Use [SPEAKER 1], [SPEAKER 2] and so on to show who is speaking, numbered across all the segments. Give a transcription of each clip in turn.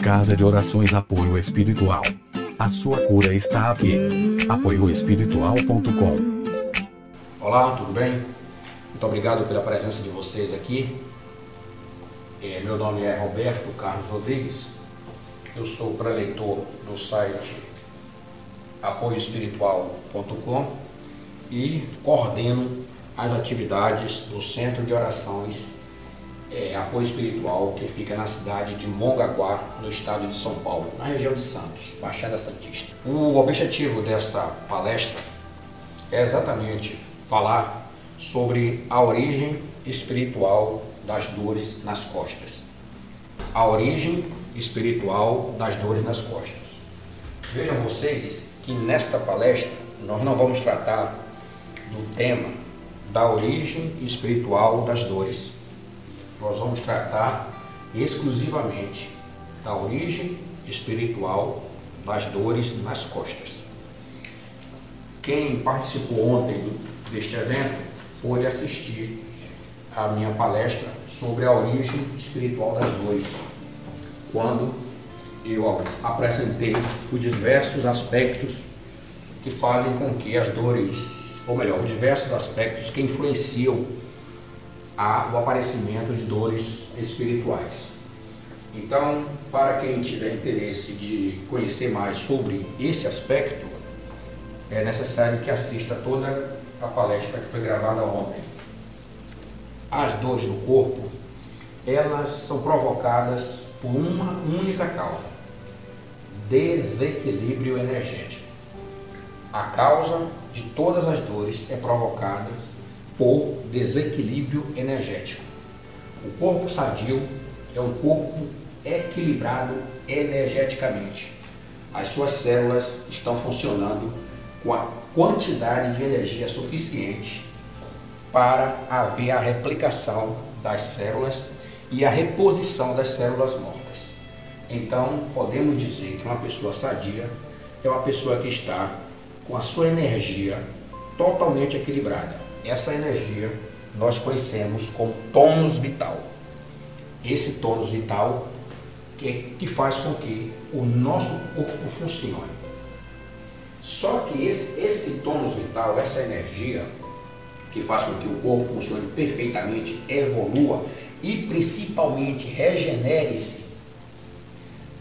[SPEAKER 1] Casa de Orações Apoio Espiritual. A sua cura está aqui. apoioespiritual.com.
[SPEAKER 2] Olá, tudo bem? Muito obrigado pela presença de vocês aqui. Meu nome é Roberto Carlos Rodrigues. Eu sou preletor do site apoioespiritual.com e coordeno as atividades do Centro de Orações Apoio Espiritual, que fica na cidade de Mongaguá, no estado de São Paulo, na região de Santos, Baixada Santista. O objetivo desta palestra é exatamente falar sobre a origem espiritual das dores nas costas. A origem espiritual das dores nas costas. Vejam vocês que nesta palestra nós não vamos tratar do tema da origem espiritual das dores. Nós vamos tratar exclusivamente da origem espiritual das dores nas costas. Quem participou ontem deste evento pôde assistir a minha palestra sobre a origem espiritual das dores, quando eu apresentei os diversos aspectos que fazem com que as dores, ou melhor, os diversos aspectos que influenciam o aparecimento de dores espirituais. Então, para quem tiver interesse de conhecer mais sobre esse aspecto, é necessário que assista toda a palestra que foi gravada ontem. As dores do corpo, elas são provocadas por uma única causa: desequilíbrio energético. A causa de todas as dores é provocada por desequilíbrio energético. O corpo sadio é um corpo equilibrado energeticamente. As suas células estão funcionando com a quantidade de energia suficiente para haver a replicação das células e a reposição das células mortas. Então, podemos dizer que uma pessoa sadia é uma pessoa que está com a sua energia totalmente equilibrada. Essa energia nós conhecemos como tônus vital. Esse tônus vital que faz com que o nosso corpo funcione. Só que esse tônus vital, essa energia que faz com que o corpo funcione perfeitamente, evolua e principalmente regenere-se,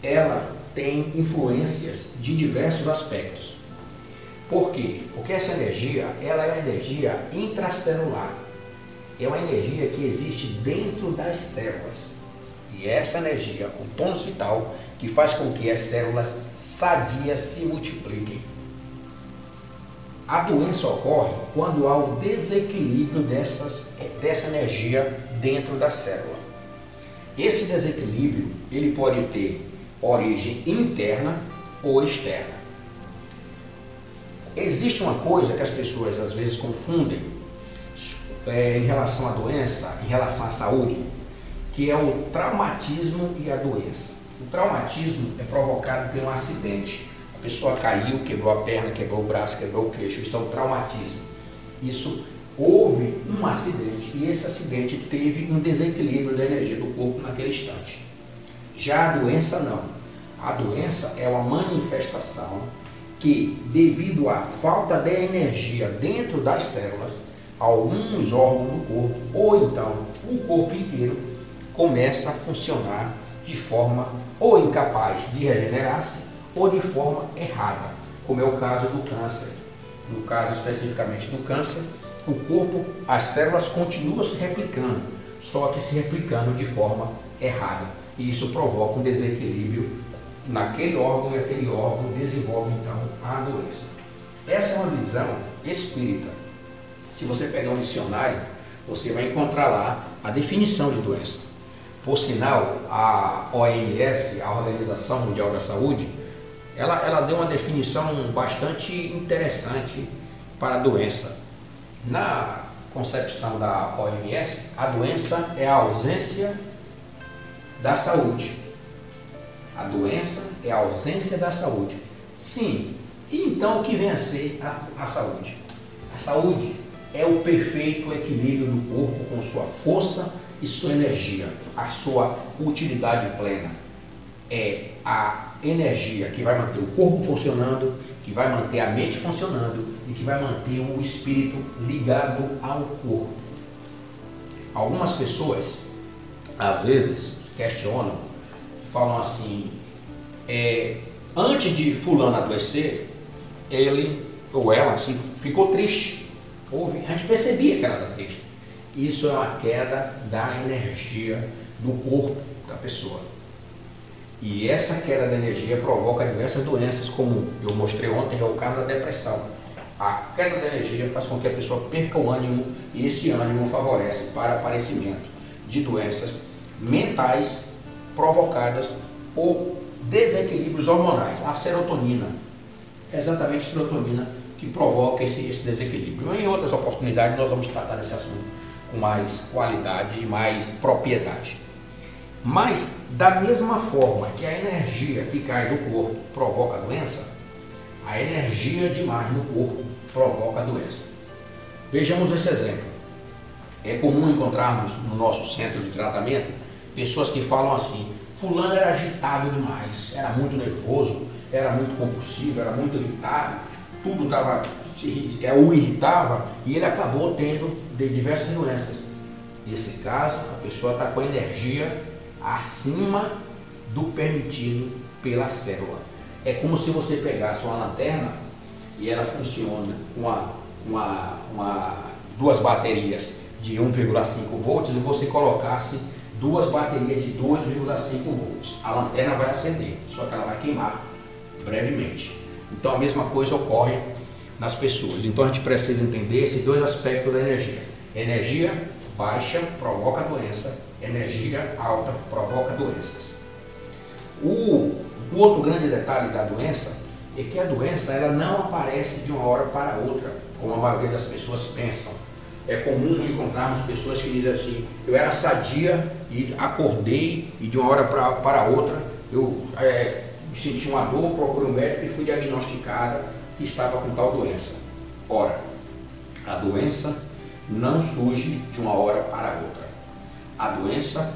[SPEAKER 2] ela tem influências de diversos aspectos. Por quê? Porque essa energia, ela é uma energia intracelular. É uma energia que existe dentro das células. E essa energia, o tônus vital, que faz com que as células sadias se multipliquem. A doença ocorre quando há o desequilíbrio dessa energia dentro da célula. Esse desequilíbrio, ele pode ter origem interna ou externa. Existe uma coisa que as pessoas às vezes confundem em relação à doença, em relação à saúde, que é o traumatismo e a doença. O traumatismo é provocado por um acidente. A pessoa caiu, quebrou a perna, quebrou o braço, quebrou o queixo. Isso é um traumatismo. Isso, houve um acidente e esse acidente teve um desequilíbrio da energia do corpo naquele instante. Já a doença não. A doença é uma manifestação que, devido à falta de energia dentro das células, alguns órgãos do corpo, ou então o corpo inteiro, começa a funcionar de forma ou incapaz de regenerar-se, ou de forma errada, como é o caso do câncer. No caso especificamente do câncer, o corpo, as células continuam se replicando, só que se replicando de forma errada. E isso provoca um desequilíbrio naquele órgão, e aquele órgão desenvolve então a doença. Essa é uma visão espírita. Se você pegar um dicionário, você vai encontrar lá a definição de doença. Por sinal, a OMS, a Organização Mundial da Saúde, ela deu uma definição bastante interessante para a doença. Na concepção da OMS, a doença é a ausência da saúde. A doença é a ausência da saúde. Sim, e então o que vem a ser a saúde? A saúde é o perfeito equilíbrio do corpo com sua força e sua energia, a sua utilidade plena. é a energia que vai manter o corpo funcionando, que vai manter a mente funcionando e que vai manter o espírito ligado ao corpo. Algumas pessoas, às vezes, questionam, falam assim, antes de fulano adoecer, ele ou ela assim, ficou triste. A gente percebia que ela estava triste. Isso é uma queda da energia do corpo da pessoa. E essa queda da energia provoca diversas doenças, como eu mostrei ontem, é o caso da depressão. A queda da energia faz com que a pessoa perca o ânimo, e esse ânimo favorece para o aparecimento de doenças mentais provocadas por desequilíbrios hormonais. A serotonina, é exatamente a serotonina que provoca esse desequilíbrio. Em outras oportunidades nós vamos tratar desse assunto com mais qualidade e mais propriedade. Mas, da mesma forma que a energia que cai do corpo provoca a doença, a energia demais no corpo provoca a doença. Vejamos esse exemplo. É comum encontrarmos no nosso centro de tratamento pessoas que falam assim: fulano era agitado demais, era muito nervoso, era muito compulsivo, era muito irritado, tudo o irritava e ele acabou tendo diversas doenças. Nesse caso, a pessoa está com a energia acima do permitido pela célula. É como se você pegasse uma lanterna e ela funciona com duas baterias de 1,5 volts e você colocasse duas baterias de 2,5 volts. A lanterna vai acender, só que ela vai queimar brevemente. Então a mesma coisa ocorre nas pessoas. Então a gente precisa entender esses dois aspectos da energia. Energia baixa provoca doença, energia alta provoca doenças. O outro grande detalhe da doença é que a doença ela não aparece de uma hora para outra, como a maioria das pessoas pensam. É comum encontrarmos pessoas que dizem assim: eu era sadia e acordei e de uma hora para outra eu senti uma dor, procurei um médico e fui diagnosticada que estava com tal doença. Ora, a doença não surge de uma hora para outra. A doença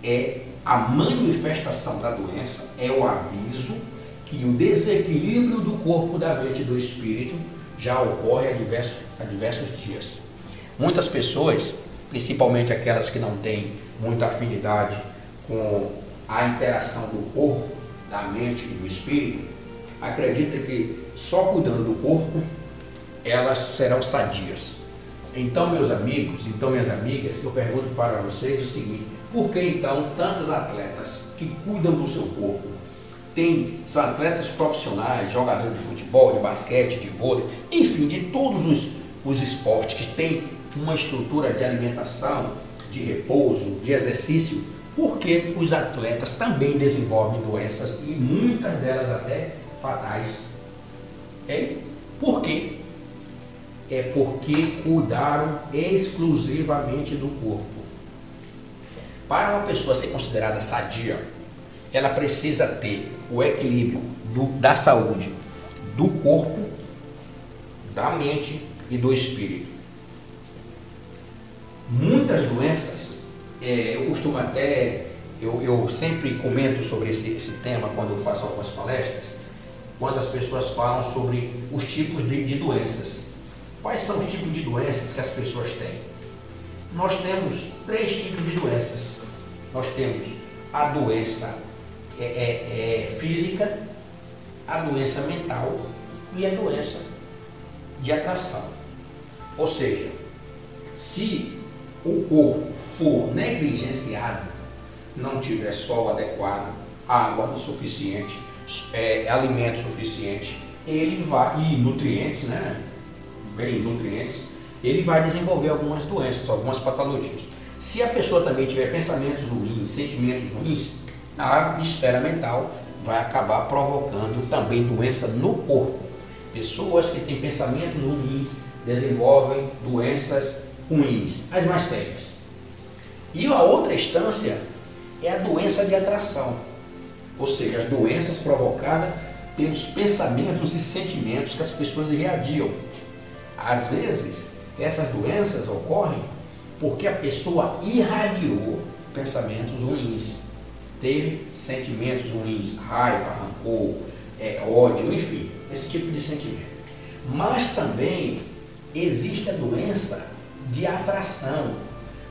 [SPEAKER 2] é a manifestação da doença, é o aviso que o desequilíbrio do corpo, da mente e do espírito já ocorre há diversos dias. Muitas pessoas, principalmente aquelas que não têm muita afinidade com a interação do corpo, da mente e do espírito, acreditam que só cuidando do corpo elas serão sadias. Então, meus amigos, minhas amigas, eu pergunto para vocês o seguinte: por que então tantos atletas que cuidam do seu corpo, são atletas profissionais, jogadores de futebol, de basquete, de vôlei, enfim, de todos os esportes que têm uma estrutura de alimentação, de repouso, de exercício, porque os atletas também desenvolvem doenças e muitas delas até fatais? Por quê? É porque cuidaram exclusivamente do corpo. Para uma pessoa ser considerada sadia, ela precisa ter o equilíbrio da saúde do corpo, da mente e do espírito. Muitas doenças, eu sempre comento sobre esse tema quando eu faço algumas palestras, quando as pessoas falam sobre os tipos de doenças. Quais são os tipos de doenças que as pessoas têm? Nós temos 3 tipos de doenças. Nós temos a doença física, a doença mental e a doença de atração. Ou seja, se o corpo for negligenciado, não tiver sol adequado, água suficiente, alimento suficiente, ele vai, e nutrientes, ele vai desenvolver algumas doenças, algumas patologias. Se a pessoa também tiver pensamentos ruins, sentimentos ruins, a esfera mental vai acabar provocando também doença no corpo. Pessoas que têm pensamentos ruins desenvolvem doenças ruins, as mais sérias. E a outra instância é a doença de atração, ou seja, as doenças provocadas pelos pensamentos e sentimentos que as pessoas irradiam. Às vezes, essas doenças ocorrem porque a pessoa irradiou pensamentos ruins. teve sentimentos ruins, raiva, rancor, ódio, enfim, esse tipo de sentimento. Mas também existe a doença de atração,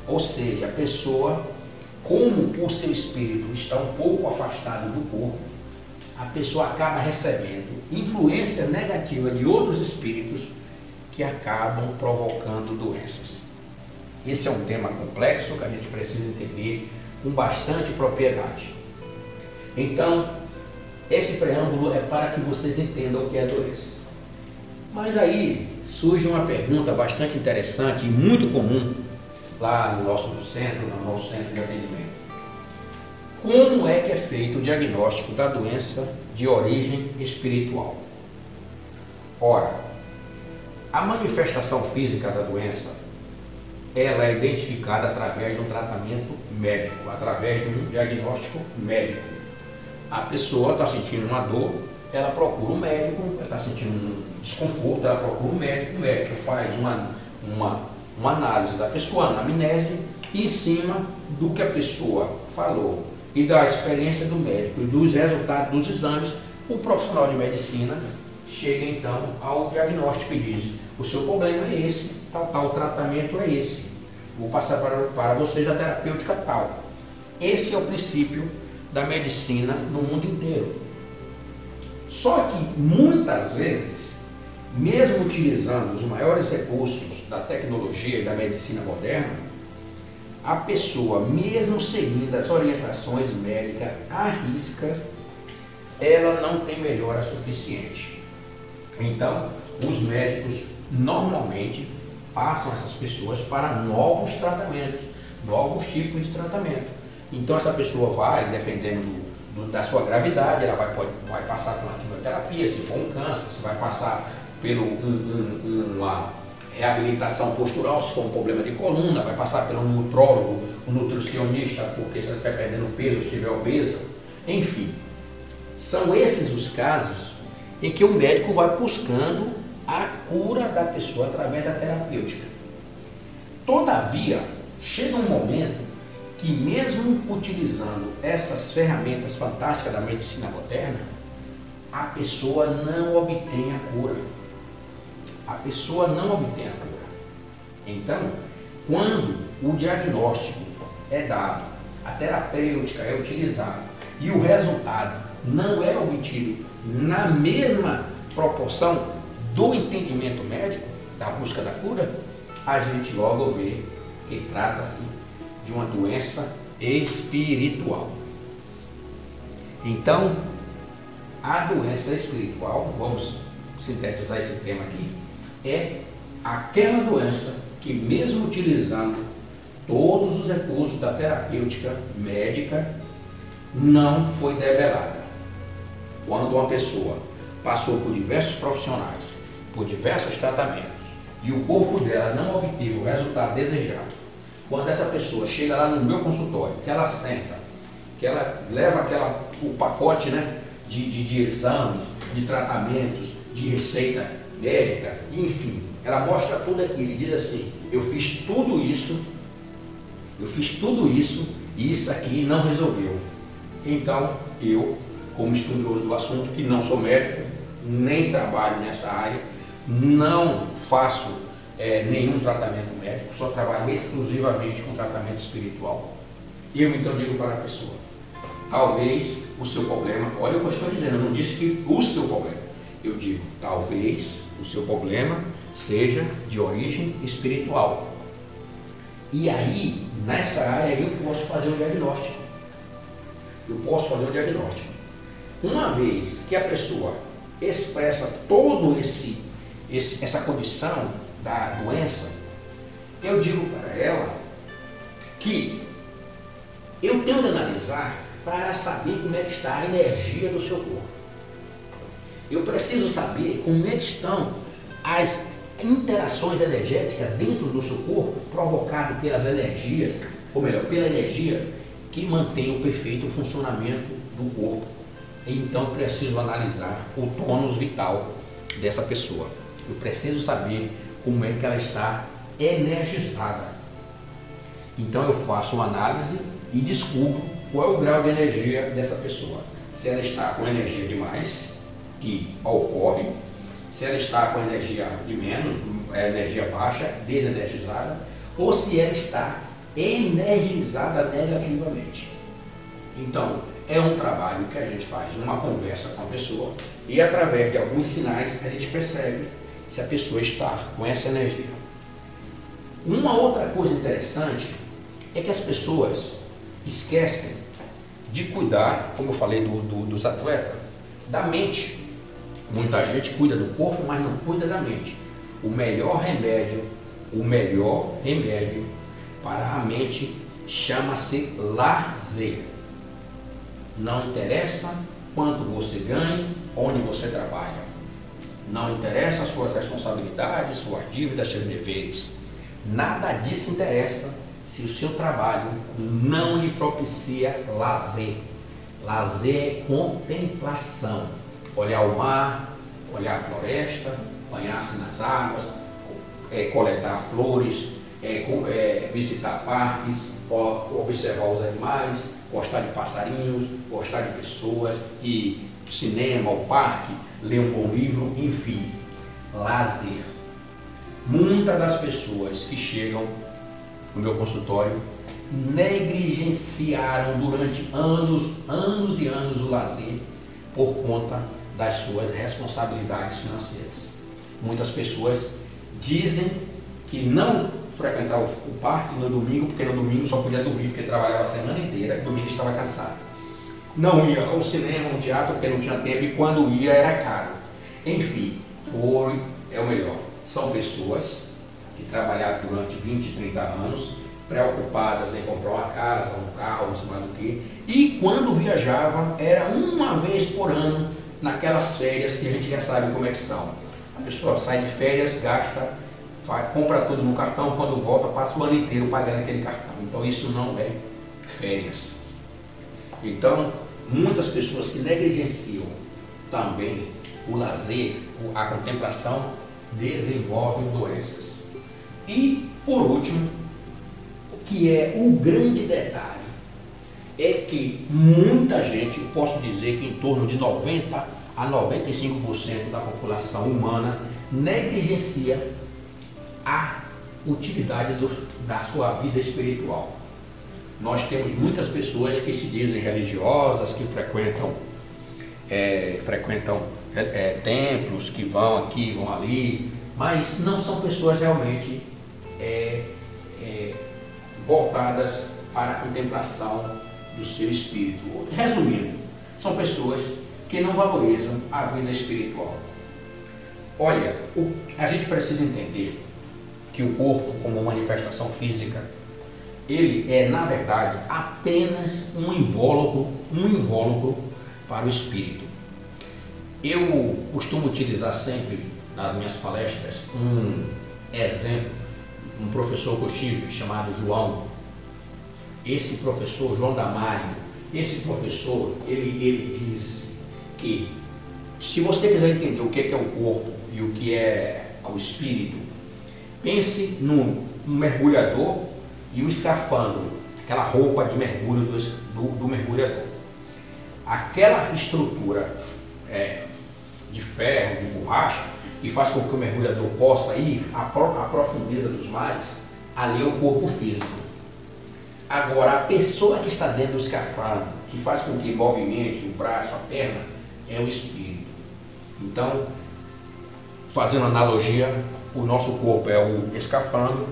[SPEAKER 2] ou seja, a pessoa, como o seu espírito está um pouco afastado do corpo, a pessoa acaba recebendo influência negativa de outros espíritos que acabam provocando doenças. Esse é um tema complexo que a gente precisa entender com bastante propriedade. Então, esse preâmbulo é para que vocês entendam o que é doença. Mas aí surge uma pergunta bastante interessante e muito comum lá no nosso centro de atendimento. Como é que é feito o diagnóstico da doença de origem espiritual? Ora, a manifestação física da doença, ela é identificada através de um tratamento médico, através de um diagnóstico médico. A pessoa está sentindo uma dor, ela procura um médico, ela está sentindo um desconforto, ela procura um médico, o médico faz uma análise da pessoa, uma anamnese, e em cima do que a pessoa falou e da experiência do médico e dos resultados dos exames, o profissional de medicina chega então ao diagnóstico e diz: o seu problema é esse, tal tratamento é esse, vou passar para vocês a terapêutica tal. Esse é o princípio da medicina no mundo inteiro. Só que muitas vezes, mesmo utilizando os maiores recursos da tecnologia e da medicina moderna, a pessoa, mesmo seguindo as orientações médicas à risca, ela não tem melhora suficiente. Então, os médicos normalmente passam essas pessoas para novos tratamentos, novos tipos de tratamento. Então, essa pessoa vai, dependendo da sua gravidade, ela vai passar por uma quimioterapia, se for um câncer, se vai passar por uma reabilitação postural, se for um problema de coluna, vai passar pelo nutrólogo, um nutricionista, porque se ela estiver perdendo peso, estiver obesa, enfim. São esses os casos em que o médico vai buscando a cura da pessoa através da terapêutica. Todavia, chega um momento que, mesmo utilizando essas ferramentas fantásticas da medicina moderna, a pessoa não obtém a cura. A pessoa não obtém a cura. Então, quando o diagnóstico é dado, a terapêutica é utilizada e o resultado não é obtido na mesma proporção do entendimento médico, da busca da cura, a gente logo vê que trata-se de uma doença espiritual. Então, a doença espiritual, vamos sintetizar esse tema aqui, é aquela doença que, mesmo utilizando todos os recursos da terapêutica médica, não foi debelada. Quando uma pessoa passou por diversos profissionais, por diversos tratamentos, e o corpo dela não obteve o resultado desejado, quando essa pessoa chega lá no meu consultório, que ela senta, que ela leva o pacote, né, de exames, de tratamentos, de receita médica, enfim, ela mostra tudo aquilo e diz assim: eu fiz tudo isso e isso aqui não resolveu. Então, eu, como estudioso do assunto, que não sou médico, nem trabalho nessa área, não faço nenhum tratamento médico, só trabalho exclusivamente com tratamento espiritual. Eu então digo para a pessoa: talvez o seu problema, olha o que eu estou dizendo, eu não disse que o seu problema, eu digo, talvez o seu problema seja de origem espiritual. E aí, nessa área, eu posso fazer um diagnóstico. Uma vez que a pessoa expressa todo essa condição da doença, eu digo para ela que eu tenho de analisar para saber como é que está a energia do seu corpo. Eu preciso saber como é que estão as interações energéticas dentro do seu corpo, provocado pelas energias, ou melhor, pela energia que mantém o perfeito funcionamento do corpo. Então eu preciso analisar o tônus vital dessa pessoa. Eu preciso saber como é que ela está energizada. Então eu faço uma análise e descubro qual é o grau de energia dessa pessoa. Se ela está com energia demais, que ocorre, se ela está com energia de menos, energia baixa, desenergizada, ou se ela está energizada negativamente. Então, é um trabalho que a gente faz, uma conversa com a pessoa, e através de alguns sinais a gente percebe se a pessoa está com essa energia. Uma outra coisa interessante é que as pessoas esquecem de cuidar, como eu falei dos atletas, da mente. Muita gente cuida do corpo, mas não cuida da mente. O melhor remédio para a mente chama-se lazer. Não interessa quanto você ganha, onde você trabalha. Não interessa as suas responsabilidades, suas dívidas, seus deveres. Nada disso interessa se o seu trabalho não lhe propicia lazer. Lazer é contemplação. Olhar o mar, olhar a floresta, banhar-se nas águas, coletar flores, visitar parques, observar os animais, gostar de passarinhos, gostar de pessoas, ir ao cinema, ao parque, ler um bom livro, enfim, lazer. Muitas das pessoas que chegam no meu consultório negligenciaram durante anos e anos o lazer por conta das suas responsabilidades financeiras. Muitas pessoas dizem que não frequentar o parque no domingo, porque no domingo só podia dormir, porque trabalhava a semana inteira, e domingo estava cansado. Não ia ao cinema, ao teatro, porque não tinha tempo, e quando ia era caro. Enfim, é o melhor. São pessoas que trabalharam durante 20, 30 anos, preocupadas em comprar uma casa, um carro, não sei mais do que, e quando viajavam, era uma vez por ano, naquelas férias que a gente já sabe como é que são. A pessoa sai de férias, gasta, compra tudo no cartão, quando volta, passa o ano inteiro pagando aquele cartão. Então isso não é férias. Então, muitas pessoas que negligenciam também o lazer, a contemplação, desenvolvem doenças. E, por último, o que é o grande detalhe, é que muita gente, eu posso dizer que em torno de 90 a 95% da população humana negligencia a utilidade da sua vida espiritual. Nós temos muitas pessoas que se dizem religiosas, que frequentam templos, que vão aqui, vão ali, mas não são pessoas realmente voltadas para a contemplação do seu espírito. Resumindo, são pessoas que não valorizam a vida espiritual. Olha, a gente precisa entender que o corpo, como manifestação física, ele é, na verdade, apenas um invólucro para o espírito. Eu costumo utilizar sempre, nas minhas palestras, um exemplo, um professor que eu tive, chamado João. Esse professor, João Damário, esse professor, ele diz que, se você quiser entender o que é o corpo e o que é o espírito, pense num mergulhador e o escafandro, aquela roupa de mergulho do mergulhador. Aquela estrutura de ferro, de borracha, que faz com que o mergulhador possa ir à profundeza dos mares, ali é o corpo físico. Agora, a pessoa que está dentro do escafandro, que faz com que movimente o braço, a perna, é o espírito. Então, fazendo analogia, o nosso corpo é o escafandro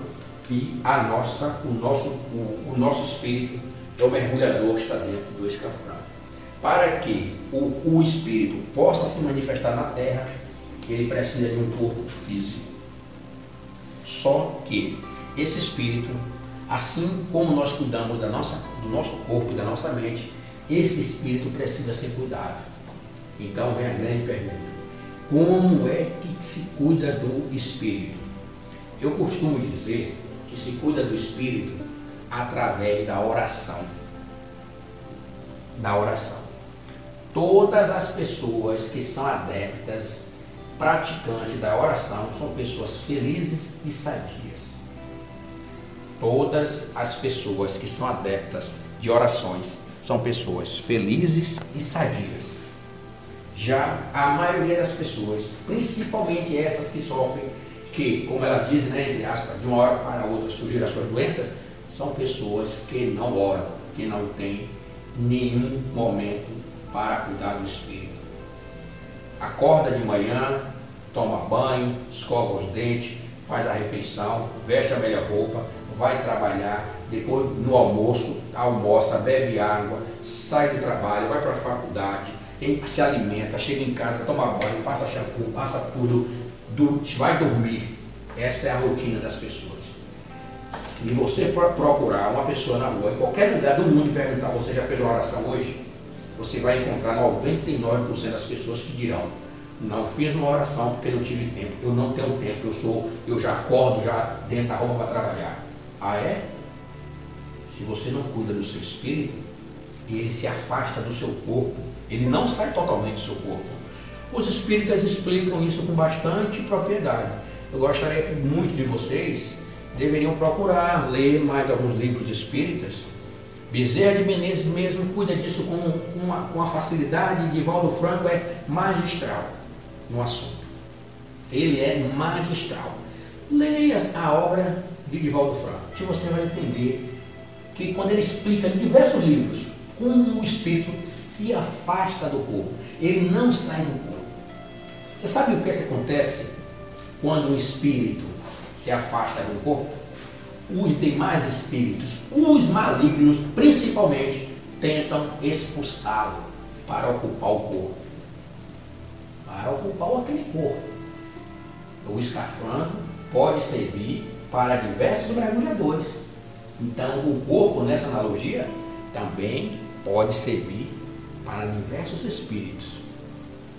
[SPEAKER 2] e o nosso espírito é o mergulhador que está dentro do escafandro. Para que o espírito possa se manifestar na terra, ele precisa de um corpo físico. Só que esse espírito, assim como nós cuidamos do nosso corpo e da nossa mente, esse espírito precisa ser cuidado. Então vem a grande pergunta: como é que se cuida do espírito? Eu costumo dizer que se cuida do espírito através da oração. Da oração. Todas as pessoas que são adeptas, praticantes da oração, são pessoas felizes e sadias. Todas as pessoas que são adeptas de orações são pessoas felizes e sadias. Já a maioria das pessoas, principalmente essas que sofrem, que, como ela diz, né, entre aspas, de uma hora para outra surgir as suas doenças, são pessoas que não oram, que não têm nenhum momento para cuidar do espírito. Acorda de manhã, toma banho, escova os dentes, faz a refeição, veste a melhor roupa, vai trabalhar, depois no almoço, almoça, bebe água, sai do trabalho, vai para a faculdade, se alimenta, chega em casa, toma banho, passa shampoo, passa tudo, vai dormir. Essa é a rotina das pessoas. Se você procurar uma pessoa na rua, em qualquer lugar do mundo, e perguntar: você já fez uma oração hoje? Você vai encontrar 99% das pessoas que dirão: não fiz uma oração porque não tive tempo, eu não tenho tempo, eu já acordo já dentro da roupa para trabalhar. Ah, é? Se você não cuida do seu espírito, ele se afasta do seu corpo, ele não sai totalmente do seu corpo. Os espíritas explicam isso com bastante propriedade. Eu gostaria que muitos de vocês deveriam procurar ler mais alguns livros espíritas. Bezerra de Menezes mesmo cuida disso com a facilidade. Divaldo Franco é magistral no assunto. Ele é magistral. Leia a obra de Divaldo Franco, que você vai entender que quando ele explica em diversos livros como o espírito se afasta do corpo, ele não sai do corpo. Você sabe o que acontece quando o espírito se afasta do corpo? Os demais espíritos, os malignos principalmente, tentam expulsá-lo para ocupar o corpo, para ocupar aquele corpo. O escafandro pode servir para diversos mergulhadores. Então, o corpo, nessa analogia, também pode servir para diversos espíritos.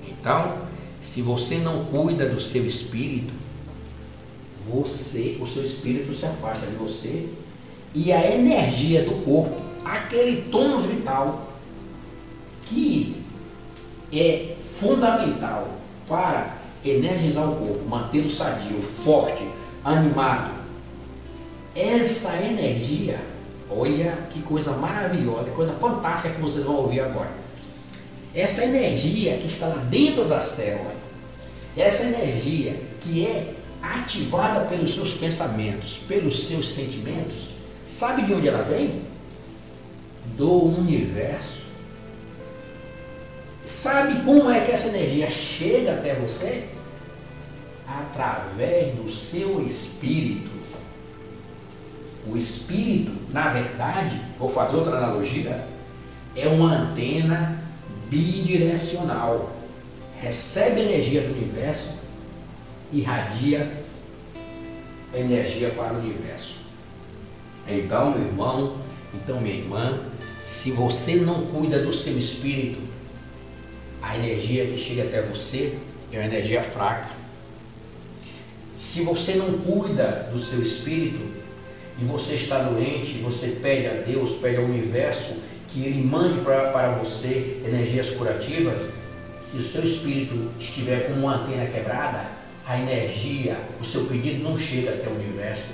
[SPEAKER 2] Então, se você não cuida do seu espírito, o seu espírito se afasta de você, e a energia do corpo, aquele tônus vital que é fundamental para energizar o corpo, mantê-lo sadio, forte, animado, essa energia, olha que coisa maravilhosa, coisa fantástica que vocês vão ouvir agora. Essa energia que está lá dentro da célula, essa energia que é ativada pelos seus pensamentos, pelos seus sentimentos, sabe de onde ela vem? Do universo. Sabe como é que essa energia chega até você? Através do seu espírito. O espírito, na verdade, vou fazer outra analogia, é uma antena bidirecional. Recebe energia do universo, irradia energia para o universo. Então, meu irmão, então minha irmã, se você não cuida do seu espírito, a energia que chega até você é uma energia fraca. Se você não cuida do seu espírito e você está doente, você pede a Deus, pede ao universo que ele mande para você energias curativas. Se o seu espírito estiver com uma antena quebrada, a energia, o seu pedido não chega até o universo.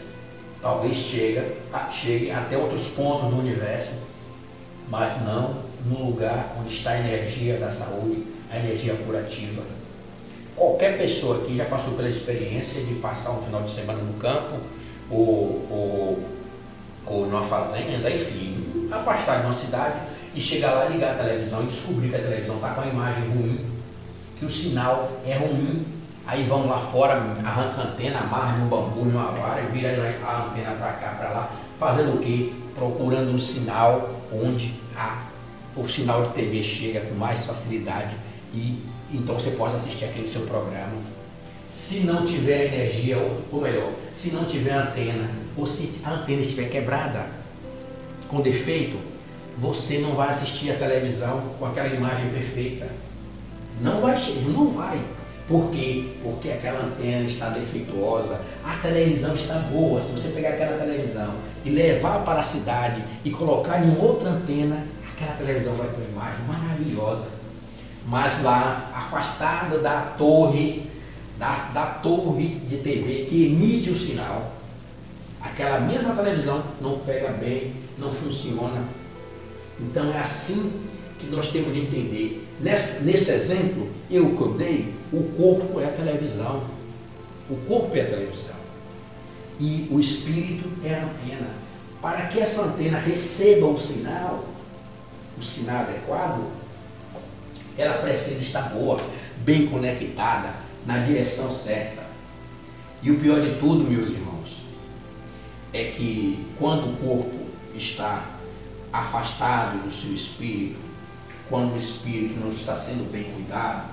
[SPEAKER 2] Talvez chegue até outros pontos do universo, mas não no lugar onde está a energia da saúde, a energia curativa. Qualquer pessoa aqui já passou pela experiência de passar um final de semana no campo ou numa fazenda, enfim, afastado de uma cidade, e chegar lá, ligar a televisão e descobrir que a televisão está com a imagem ruim, que o sinal é ruim. Aí vão lá fora, arranca a antena, amarra no bambu, numa vara, e vira a antena para cá, para lá, fazendo o quê? Procurando um sinal onde o sinal de TV chega com mais facilidade, e então você possa assistir aquele seu programa. Se não tiver energia, ou melhor, se não tiver antena, ou se a antena estiver quebrada, com defeito, você não vai assistir a televisão com aquela imagem perfeita. Não vai. Por quê? Porque aquela antena está defeituosa, a televisão está boa. Se você pegar aquela televisão e levar para a cidade e colocar em outra antena, aquela televisão vai ter uma imagem maravilhosa. Mas lá, afastada da torre de TV que emite o sinal, aquela mesma televisão não pega bem, não funciona. Então é assim que nós temos de entender. Nesse exemplo, que eu dei, o corpo é a televisão. O corpo é a televisão. E o espírito é a antena. Para que essa antena receba o sinal adequado, ela precisa estar boa, bem conectada, na direção certa. E o pior de tudo, meus irmãos, é que quando o corpo está afastado do seu espírito, quando o espírito não está sendo bem cuidado,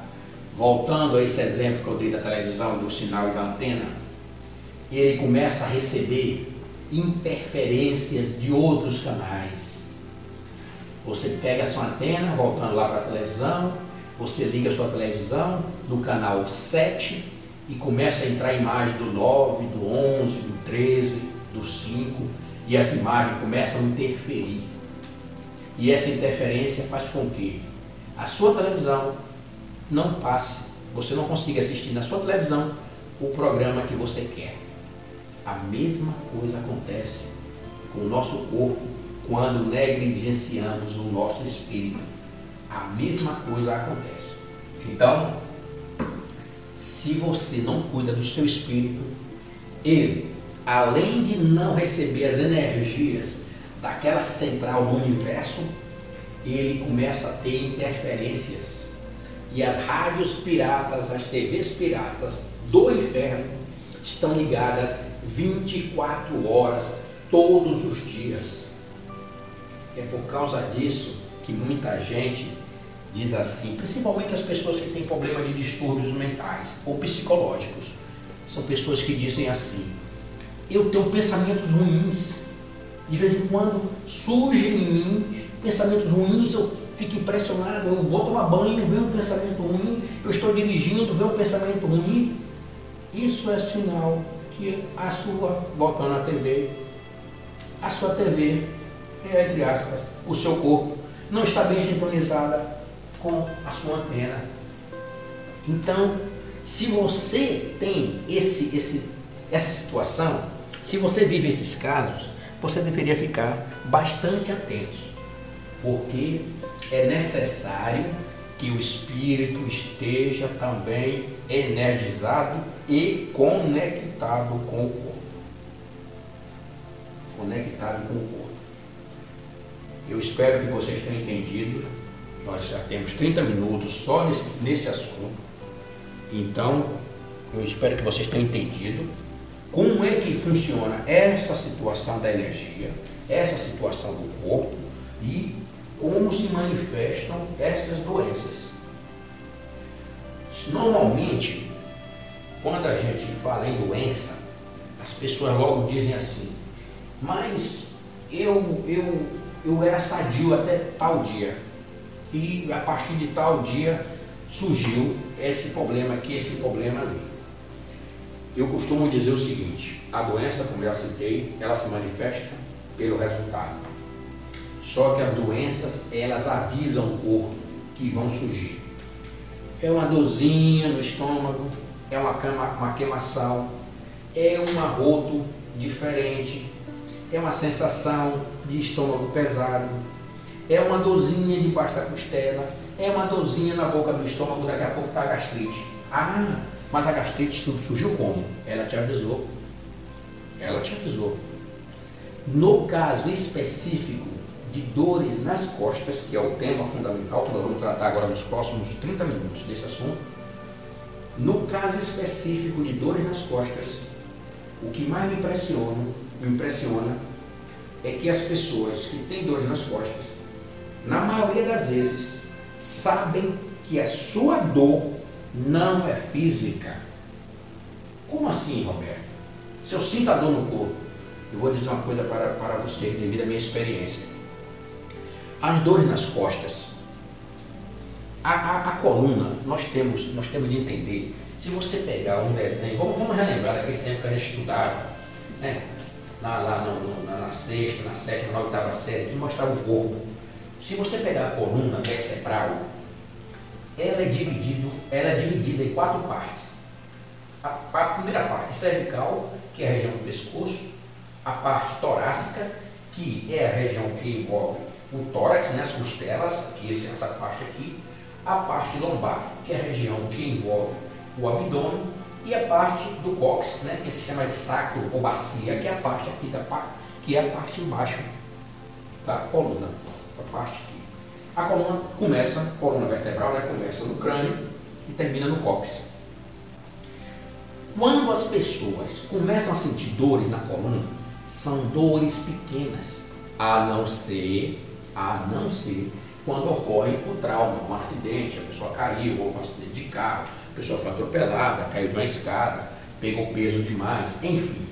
[SPEAKER 2] voltando a esse exemplo que eu dei da televisão, do sinal e da antena, ele começa a receber interferências de outros canais. Você pega a sua antena, voltando lá para a televisão, você liga a sua televisão no canal 7 e começa a entrar imagem do 9, do 11, do 13, do 5, e as imagens começam a interferir. E essa interferência faz com que a sua televisão não passe, você não consiga assistir na sua televisão o programa que você quer. A mesma coisa acontece com o nosso corpo quando negligenciamos o nosso espírito. A mesma coisa acontece. Então, se você não cuida do seu espírito, ele, além de não receber as energias daquela central do universo, ele começa a ter interferências. E as rádios piratas, as TVs piratas do inferno estão ligadas 24 horas, todos os dias. É por causa disso que muita gente diz assim, principalmente as pessoas que têm problema de distúrbios mentais ou psicológicos. São pessoas que dizem assim: eu tenho pensamentos ruins, de vez em quando surgem em mim pensamentos ruins, eu fico impressionado, eu vou tomar banho, vem um pensamento ruim, eu estou dirigindo, vem um pensamento ruim. Isso é sinal que a sua, voltando à TV, a sua TV, entre aspas, o seu corpo, não está bem sintonizada com a sua antena. Então, se você tem essa situação, se você vive esses casos, você deveria ficar bastante atento, porque é necessário que o espírito esteja também energizado e conectado com o corpo. Conectado com o corpo. Eu espero que vocês tenham entendido. Nós já temos 30 minutos só nesse assunto. Então, eu espero que vocês tenham entendido como é que funciona essa situação da energia, essa situação do corpo e como se manifestam essas doenças. Normalmente, quando a gente fala em doença, as pessoas logo dizem assim: mas eu era sadio até tal dia, e a partir de tal dia surgiu esse problema aqui, esse problema ali. Eu costumo dizer o seguinte: a doença, como já citei, ela se manifesta pelo resultado. Só que as doenças, elas avisam o corpo que vão surgir. É uma dorzinha no estômago, é uma queimação, é um arroto diferente, é uma sensação de estômago pesado, é uma dorzinha debaixo da costela, é uma dorzinha na boca do estômago, daqui a pouco está a gastrite. Ah, mas a gastrite surgiu como? Ela te avisou. Ela te avisou. No caso específico de dores nas costas, que é o tema fundamental que nós vamos tratar agora nos próximos 30 minutos desse assunto, no caso específico de dores nas costas, o que mais me impressiona é que as pessoas que têm dores nas costas, na maioria das vezes, sabem que a sua dor não é física. Como assim, Roberto? Se eu sinto a dor no corpo, eu vou dizer uma coisa para você, devido à minha experiência. As dores nas costas, a coluna, nós temos de entender. Se você pegar um desenho, vamos relembrar daquele tempo que a gente estudava, né? Na sexta, na sétima, na oitava série, que mostrava o corpo. Se você pegar a coluna vertebral, ela é dividida em 4 partes. A primeira parte cervical, que é a região do pescoço, a parte torácica, que é a região que envolve o tórax, né, as costelas, que essa parte aqui, a parte lombar, que é a região que envolve o abdômen, e a parte do cóccix, né, que se chama de sacro ou bacia, que é a parte aqui que é a parte embaixo da coluna, a parte aqui. A coluna vertebral, né, começa no crânio e termina no cóccix. Quando as pessoas começam a sentir dores na coluna, são dores pequenas, a não ser quando ocorre o trauma, um acidente, a pessoa caiu, ou um acidente de carro, a pessoa foi atropelada, caiu de uma escada, pegou peso demais, enfim,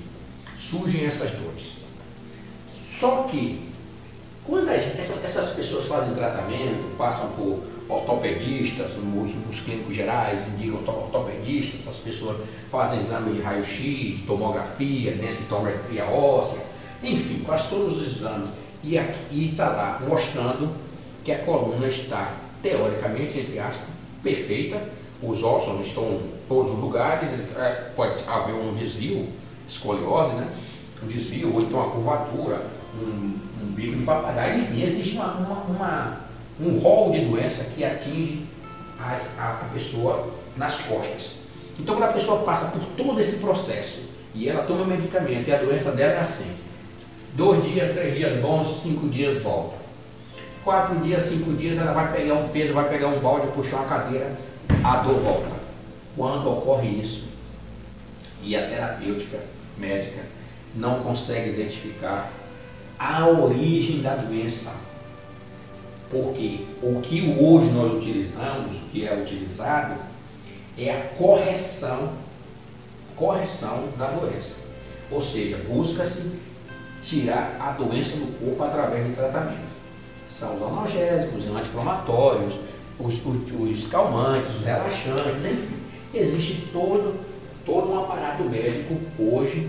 [SPEAKER 2] surgem essas dores. Só que, quando essas pessoas fazem tratamento, passam por ortopedistas, os clínicos gerais indicam ortopedistas, essas pessoas fazem exame de raio-x, tomografia, densitometria óssea, enfim, faz todos os exames e está lá mostrando que a coluna está, teoricamente, entre aspas, perfeita, os ossos estão em todos os lugares, pode haver um desvio, escoliose, né? Um desvio, ou então uma curvatura, um bico de papagaio, enfim, existe um rol de doença que atinge a pessoa nas costas. Então, quando a pessoa passa por todo esse processo e ela toma medicamento e a doença dela é assim: 2 dias, 3 dias bons, 5 dias volta. 4 dias, 5 dias, ela vai pegar um peso, vai pegar um balde, puxar uma cadeira, a dor volta. Quando ocorre isso e a terapêutica médica não consegue identificar a origem da doença, porque o que hoje nós utilizamos, o que é utilizado, é a correção da doença. Ou seja, busca-se tirar a doença do corpo através de tratamento. São os analgésicos, os anti-inflamatórios, os calmantes, os relaxantes, enfim. Existe todo um aparato médico hoje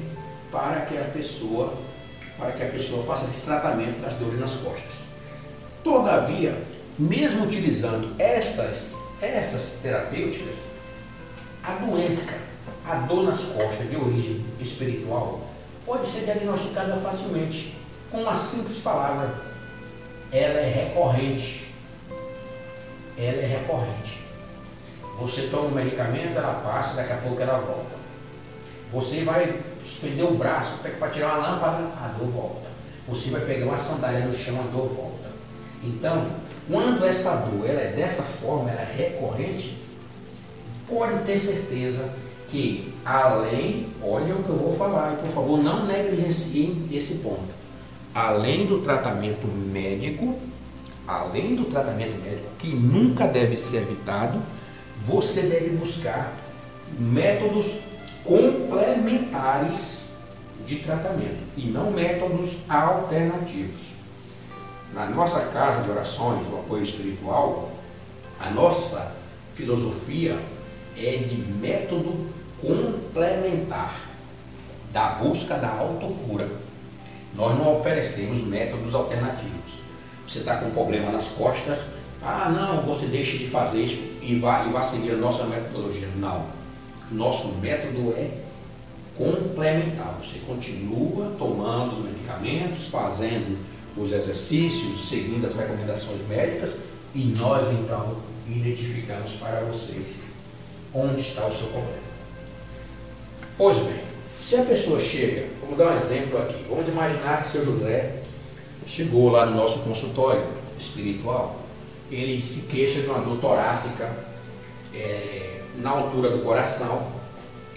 [SPEAKER 2] para que a pessoa faça esse tratamento das dores nas costas. Todavia, mesmo utilizando essas terapêuticas, a doença, a dor nas costas de origem espiritual, pode ser diagnosticada facilmente com uma simples palavra: ela é recorrente. Ela é recorrente. Você toma um medicamento, ela passa, daqui a pouco ela volta. Você vai suspender o braço para tirar uma lâmpada, a dor volta. Você vai pegar uma sandália no chão, a dor volta. Então, quando essa dor ela é dessa forma, ela é recorrente, pode ter certeza que olha o que eu vou falar, e por favor não negligenciem esse ponto. Além do tratamento médico, que nunca deve ser evitado, você deve buscar métodos complementares de tratamento e não métodos alternativos. Na nossa casa de orações, do apoio espiritual, a nossa filosofia é de método complementar, da busca da autocura. Nós não oferecemos métodos alternativos. Você está com um problema nas costas, não, você deixe de fazer isso e vá seguir a nossa metodologia. Não. Nosso método é complementar. Você continua tomando os medicamentos, fazendo os exercícios, seguindo as recomendações médicas, e nós então identificamos para vocês onde está o seu problema. Pois bem, se a pessoa chega, vamos dar um exemplo aqui, vamos imaginar que o seu José chegou lá no nosso consultório espiritual, ele se queixa de uma dor torácica na altura do coração,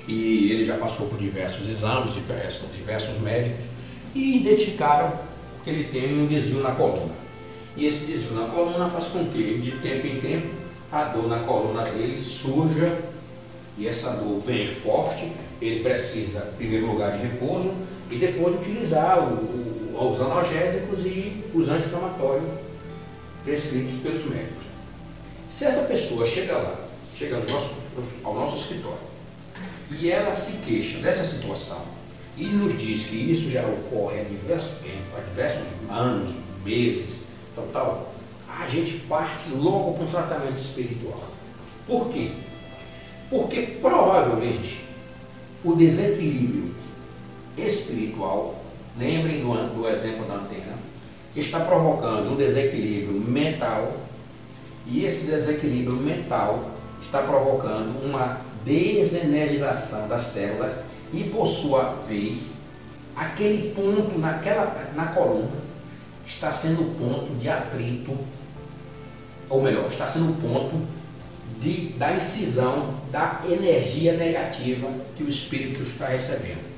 [SPEAKER 2] e ele já passou por diversos exames, diversos médicos, e identificaram que ele tem um desvio na coluna. E esse desvio na coluna faz com que, de tempo em tempo, a dor na coluna dele surja, e essa dor vem forte, ele precisa, em primeiro lugar, de repouso, e depois utilizar os analgésicos e os anti-inflamatórios prescritos pelos médicos. Se essa pessoa chega ao nosso escritório e ela se queixa dessa situação e nos diz que isso já ocorre há diversos tempos, há diversos anos, meses, tal, a gente parte logo para um tratamento espiritual. Por quê? Porque provavelmente o desequilíbrio espiritual, lembrem do exemplo da antena, está provocando um desequilíbrio mental, e esse desequilíbrio mental está provocando uma desenergização das células e, por sua vez, aquele ponto na coluna está sendo o ponto de atrito, ou melhor, está sendo o ponto da incisão da energia negativa que o espírito está recebendo.